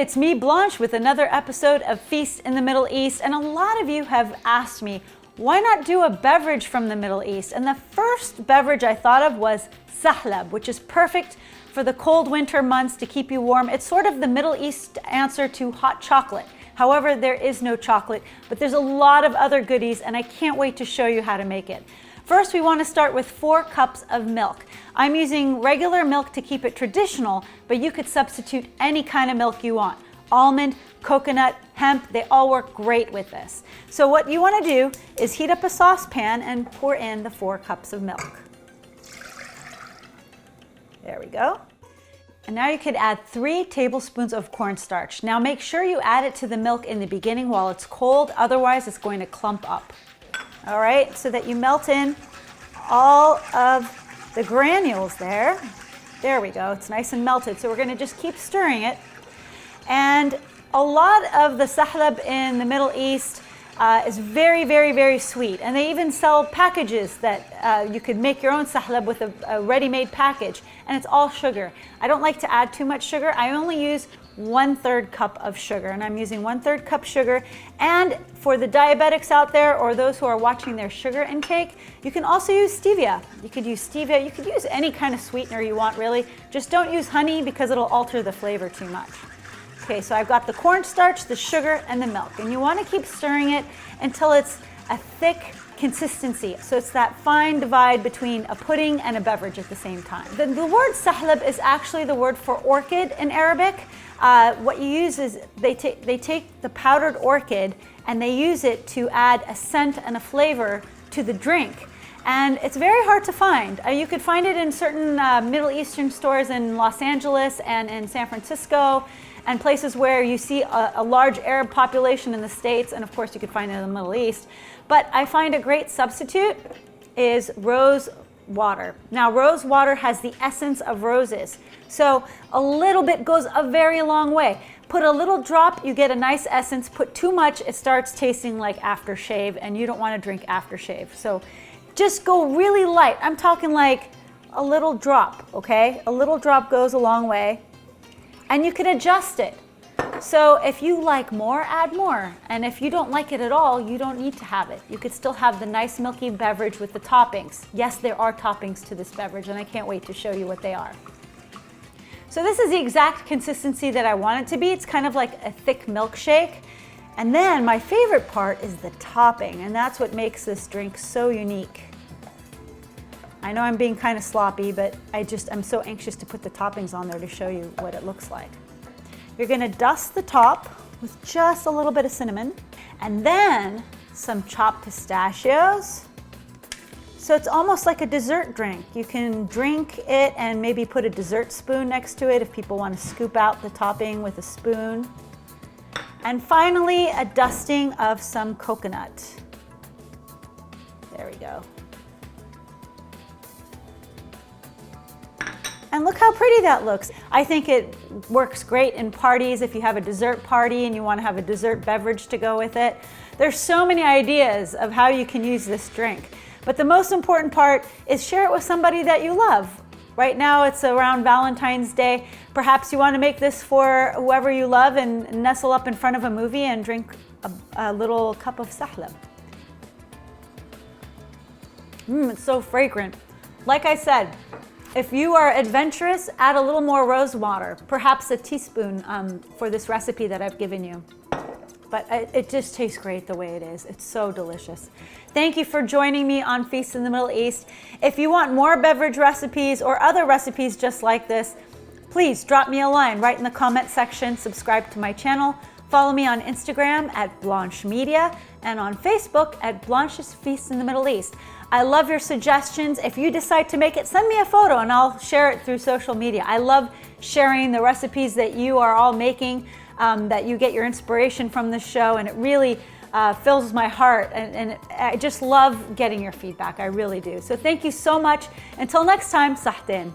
it's me, Blanche, with another episode of Feast in the Middle East. And a lot of you have asked me, why not do a beverage from the Middle East? And the first beverage I thought of was Sahleb, which is perfect for the cold winter months to keep you warm. It's sort of the Middle East answer to hot chocolate. However, there is no chocolate, but there's a lot of other goodies, and I can't wait to show you how to make it. First, we want to start with 4 cups of milk. I'm using regular milk to keep it traditional, but you could substitute any kind of milk you want. Almond, coconut, hemp, they all work great with this. So what you want to do is heat up a saucepan and pour in the 4 cups of milk. There we go. And now you could add 3 tablespoons of cornstarch. Now make sure you add it to the milk in the beginning while it's cold, otherwise it's going to clump up. All right, so that you melt in all of the granules there. There we go, it's nice and melted. So we're gonna just keep stirring it. And a lot of the sahlab in the Middle East is very, very, very sweet. And they even sell packages that you could make your own sahlab with a ready-made package. And it's all sugar. I don't like to add too much sugar. I only use 1/3 cup of sugar, and I'm using 1/3 cup sugar. And for the diabetics out there or those who are watching their sugar intake, you can also use stevia. You could use stevia, you could use any kind of sweetener you want really. Just don't use honey because it'll alter the flavor too much. Okay, so I've got the cornstarch, the sugar, and the milk. And you want to keep stirring it until it's a thick consistency. So it's that fine divide between a pudding and a beverage at the same time. The word sahlab is actually the word for orchid in Arabic. What you use is they take the powdered orchid and they use it to add a scent and a flavor to the drink. And it's very hard to find. You could find it in certain Middle Eastern stores in Los Angeles and in San Francisco, and places where you see a large Arab population in the States, and of course you could find it in the Middle East. But I find a great substitute is rose water. Now rose water has the essence of roses, so a little bit goes a very long way. Put a little drop, you get a nice essence. Put too much, it starts tasting like aftershave, and you don't want to drink aftershave. So just go really light. I'm talking like a little drop, okay? A little drop goes a long way. And you can adjust it. So if you like more, add more. And if you don't like it at all, you don't need to have it. You could still have the nice milky beverage with the toppings. Yes, there are toppings to this beverage, and I can't wait to show you what they are. So this is the exact consistency that I want it to be. It's kind of like a thick milkshake. And then my favorite part is the topping, and that's what makes this drink so unique. I know I'm being kind of sloppy, but I'm so anxious to put the toppings on there to show you what it looks like. You're gonna dust the top with just a little bit of cinnamon, and then some chopped pistachios. So it's almost like a dessert drink. You can drink it and maybe put a dessert spoon next to it if people want to scoop out the topping with a spoon. And finally, a dusting of some coconut. There we go. And look how pretty that looks. I think it works great in parties if you have a dessert party and you want to have a dessert beverage to go with it. There's so many ideas of how you can use this drink. But the most important part is share it with somebody that you love. Right now it's around Valentine's Day. Perhaps you want to make this for whoever you love and nestle up in front of a movie and drink a little cup of sahlab. It's so fragrant. Like I said, if you are adventurous, add a little more rose water, perhaps a teaspoon for this recipe that I've given you. But it just tastes great the way it is. It's so delicious. Thank you for joining me on Feast in the Middle East. If you want more beverage recipes or other recipes just like this, please drop me a line right in the comment section. Subscribe to my channel. Follow me on Instagram at Blanche Media and on Facebook at Blanche's Feast in the Middle East. I love your suggestions. If you decide to make it, send me a photo and I'll share it through social media. I love sharing the recipes that you are all making, that you get your inspiration from this show, and it really fills my heart, and I just love getting your feedback. I really do. So thank you so much. Until next time, sahteen.